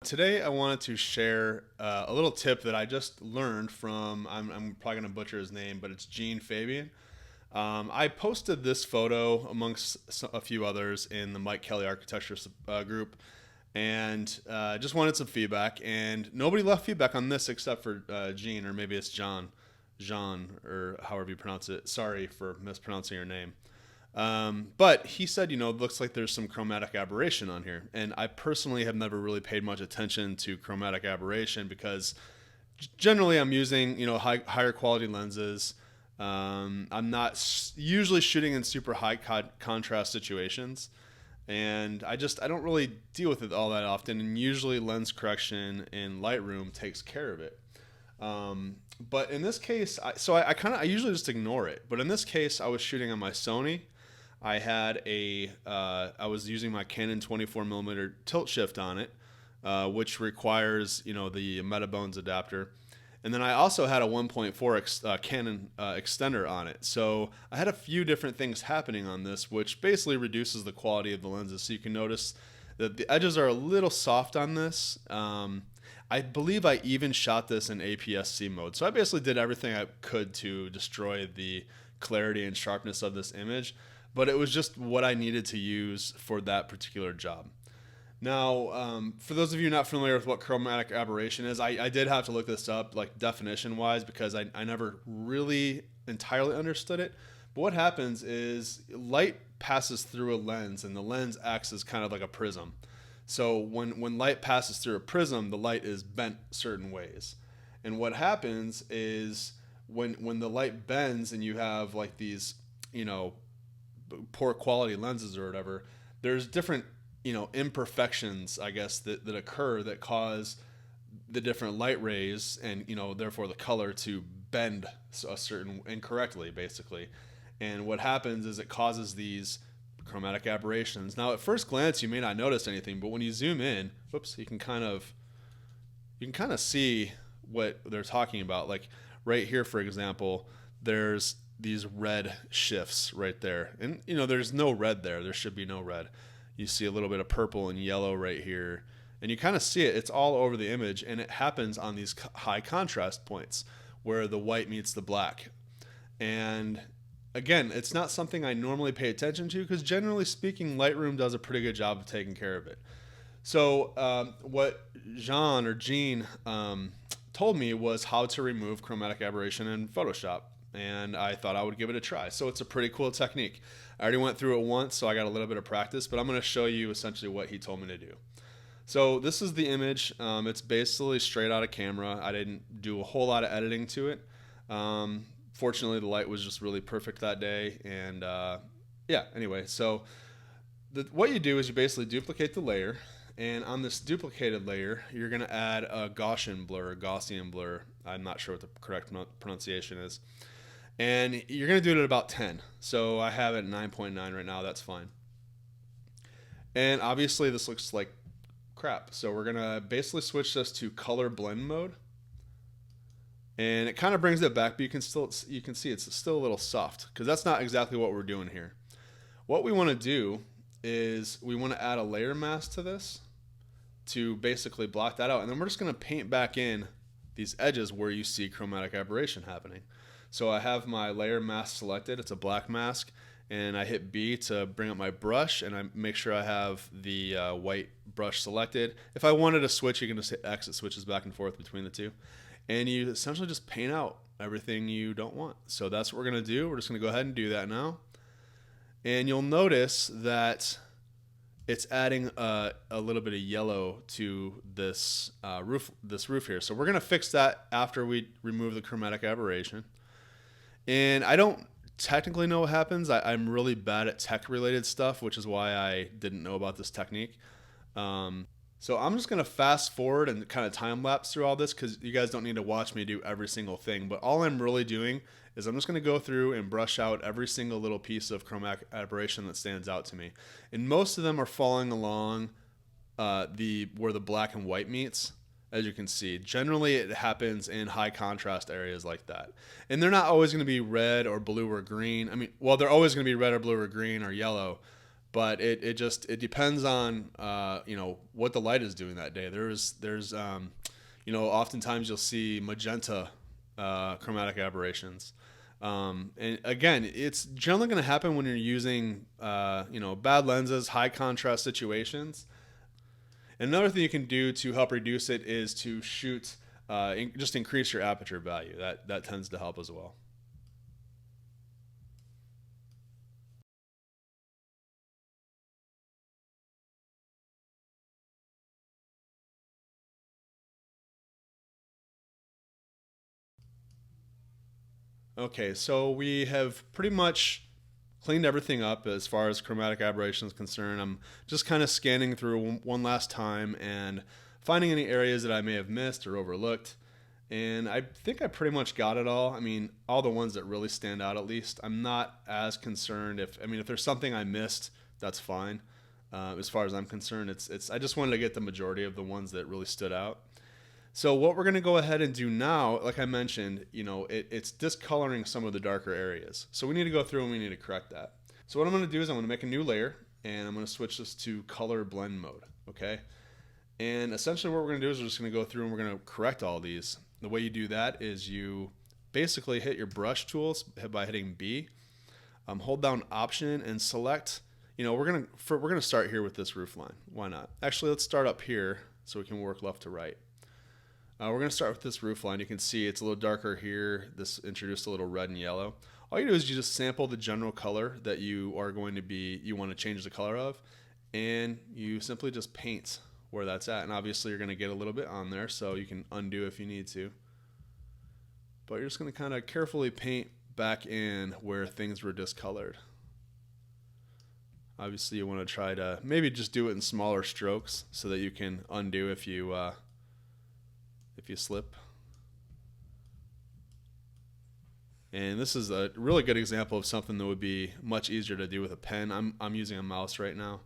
Today I wanted to share a little tip that I just learned from, I'm probably going to butcher his name, but it's Jean Fabien. I posted this photo amongst a few others in the Mike Kelly Architecture group, and just wanted some feedback. And nobody left feedback on this except for Jean, or maybe it's Jean, or however you pronounce it. Sorry for mispronouncing your name. But he said, it looks like there's some chromatic aberration on here. And I personally have never really paid much attention to chromatic aberration because generally I'm using, higher quality lenses. I'm not usually shooting in super high contrast situations. And I don't really deal with it all that often. And usually lens correction in Lightroom takes care of it. But in this case, I usually just ignore it. But in this case, I was shooting on my Sony. I was using my Canon 24mm tilt shift on it, which requires, the Metabones adapter. And then I also had a 1.4 Canon extender on it. So I had a few different things happening on this, which basically reduces the quality of the lenses. So you can notice that the edges are a little soft on this. I believe I even shot this in APS-C mode. So I basically did everything I could to destroy the clarity and sharpness of this image, but it was just what I needed to use for that particular job. Now, for those of you not familiar with what chromatic aberration is, I did have to look this up, like definition-wise, because I never really entirely understood it. But what happens is light passes through a lens, and the lens acts as kind of like a prism. So when light passes through a prism, the light is bent certain ways. And what happens is when the light bends and you have like these, poor quality lenses or whatever, there's different, imperfections, I guess, that occur that cause the different light rays and, therefore the color to bend a certain incorrectly, basically. And what happens is it causes these chromatic aberrations. Now, at first glance, you may not notice anything, but when you zoom in, you can kind of see what they're talking about. Like right here, for example, there's these red shifts right there, and there's no red there. There should be no red. You see a little bit of purple and yellow right here, and you kind of see it. It's all over the image, and it happens on these high contrast points where the white meets the black. And again, it's not something I normally pay attention to because generally speaking, Lightroom does a pretty good job of taking care of it. So what Jean told me was how to remove chromatic aberration in Photoshop, and I thought I would give it a try. So it's a pretty cool technique. I already went through it once, so I got a little bit of practice, but I'm going to show you essentially what he told me to do. So this is the image. It's basically straight out of camera. I didn't do a whole lot of editing to it. Fortunately, the light was just really perfect that day. And anyway, so what you do is you basically duplicate the layer. And on this duplicated layer, you're going to add a Gaussian Blur. I'm not sure what the correct pronunciation is. And you're going to do it at about 10. So I have it at 9.9 right now. That's fine. And obviously, this looks like crap. So we're going to basically switch this to color blend mode. And it kind of brings it back, but you can see it's still a little soft because that's not exactly what we're doing here. What we want to do is we want to add a layer mask to this to basically block that out. And then we're just going to paint back in these edges where you see chromatic aberration happening. So I have my layer mask selected. It's a black mask. And I hit B to bring up my brush, and I make sure I have the white brush selected. If I wanted to switch, you can just hit X. It switches back and forth between the two. And you essentially just paint out everything you don't want. So that's what we're going to do. We're just going to go ahead and do that now. And you'll notice that it's adding a little bit of yellow to this roof here. So we're going to fix that after we remove the chromatic aberration. And I don't technically know what happens. I'm really bad at tech-related stuff, which is why I didn't know about this technique. So I'm just going to fast forward and kind of time lapse through all this because you guys don't need to watch me do every single thing. But all I'm really doing is I'm just going to go through and brush out every single little piece of chromatic aberration that stands out to me. And most of them are falling along where the black and white meets. As you can see, generally it happens in high contrast areas like that. And they're not always going to be red or blue or green. I mean, well, they're always going to be red or blue or green or yellow. but it depends on what the light is doing that day. There's oftentimes you'll see magenta chromatic aberrations. And again, it's generally going to happen when you're using bad lenses, high contrast situations. Another thing you can do to help reduce it is to shoot, just increase your aperture value. That tends to help as well. Okay, so we have pretty much cleaned everything up as far as chromatic aberration is concerned. I'm just kind of scanning through one last time and finding any areas that I may have missed or overlooked. And I think I pretty much got it all. I mean, all the ones that really stand out at least. I'm not as concerned if there's something I missed, that's fine. As far as I'm concerned, I just wanted to get the majority of the ones that really stood out. So what we're going to go ahead and do now, like I mentioned, it's discoloring some of the darker areas. So we need to go through and we need to correct that. So what I'm going to do is I'm going to make a new layer and I'm going to switch this to color blend mode. Okay. And essentially what we're going to do is we're just going to go through and we're going to correct all these. The way you do that is you basically hit your brush tools by hitting B, hold down Option and select. We're gonna start here with this roof line. Why not? Actually, let's start up here so we can work left to right. We're going to start with this roof line. You can see it's a little darker here. This introduced a little red and yellow. All you do is you just sample the general color that you want to change the color of, and you simply just paint where that's at. And obviously you're going to get a little bit on there, so you can undo if you need to. But you're just going to kind of carefully paint back in where things were discolored. Obviously you want to try to maybe just do it in smaller strokes so that you can undo if you slip. And this is a really good example of something that would be much easier to do with a pen. I'm using a mouse right now.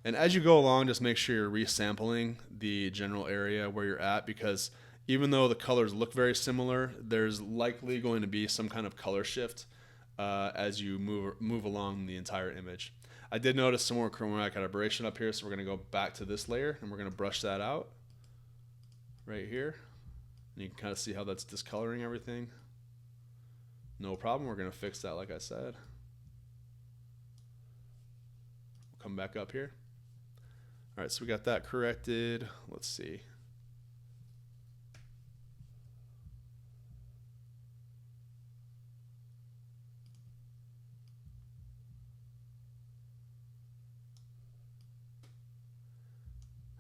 And as you go along, just make sure you're resampling the general area where you're at, because even though the colors look very similar, there's likely going to be some kind of color shift as you move along the entire image. I did notice some more chromatic aberration up here, so we're going to go back to this layer and we're going to brush that out right here. And you can kind of see how that's discoloring everything. No problem. We're going to fix that like I said. We'll come back up here. All right, so we got that corrected. Let's see.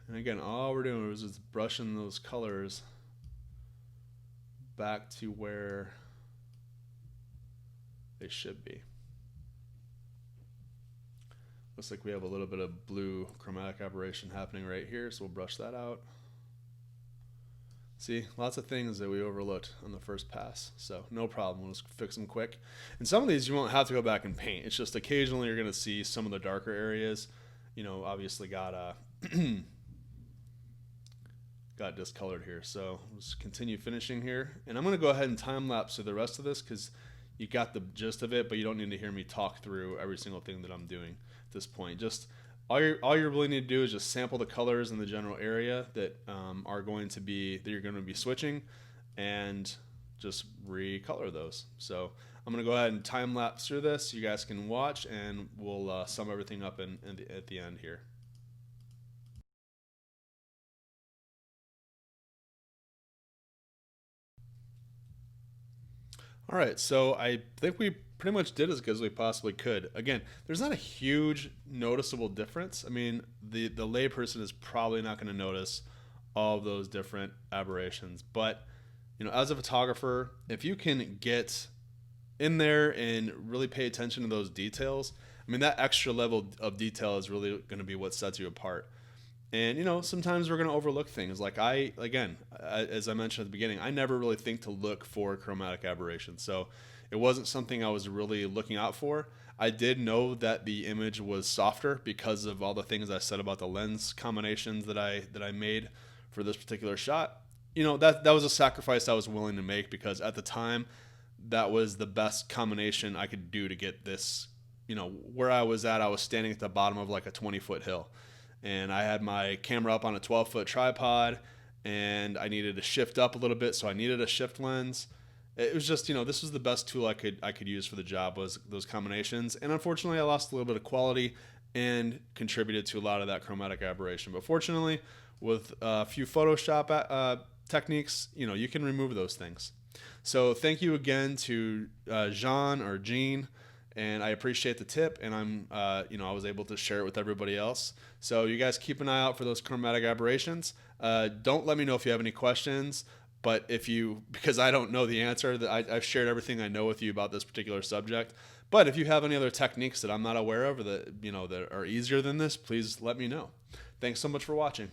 And again, all we're doing is just brushing those colors back to where they should be. Looks like we have a little bit of blue chromatic aberration happening right here, so we'll brush that out. See, lots of things that we overlooked on the first pass, so no problem. We'll just fix them quick. And some of these you won't have to go back and paint. It's just occasionally you're going to see some of the darker areas, obviously got discolored here. So let's continue finishing here. And I'm going to go ahead and time lapse through the rest of this because you got the gist of it, but you don't need to hear me talk through every single thing that I'm doing at this point. Just all you really need to do is just sample the colors in the general area that you're going to be switching, and just recolor those. So I'm going to go ahead and time lapse through this. You guys can watch, and we'll sum everything up at the end here. All right, so I think we pretty much did as good as we possibly could. Again, there's not a huge noticeable difference. I mean, the layperson is probably not going to notice all of those different aberrations. But, as a photographer, if you can get in there and really pay attention to those details, I mean, that extra level of detail is really going to be what sets you apart. And sometimes we're going to overlook things. Like as I mentioned at the beginning, I never really think to look for chromatic aberration. So it wasn't something I was really looking out for. I did know that the image was softer because of all the things I said about the lens combinations that I made for this particular shot. That was a sacrifice I was willing to make because at the time that was the best combination I could do to get this where I was at, I was standing at the bottom of like a 20-foot hill, and I had my camera up on a 12-foot tripod, and I needed to shift up a little bit, so I needed a shift lens. It was just, this was the best tool I could use for the job, was those combinations. And unfortunately, I lost a little bit of quality and contributed to a lot of that chromatic aberration. But fortunately, with a few Photoshop techniques, you can remove those things. So thank you again to Jean or Jean, and I appreciate the tip, and I was able to share it with everybody else. So you guys keep an eye out for those chromatic aberrations. Don't let me know if you have any questions, but because I don't know the answer, I've shared everything I know with you about this particular subject. But if you have any other techniques that I'm not aware of, or that are easier than this, please let me know. Thanks so much for watching.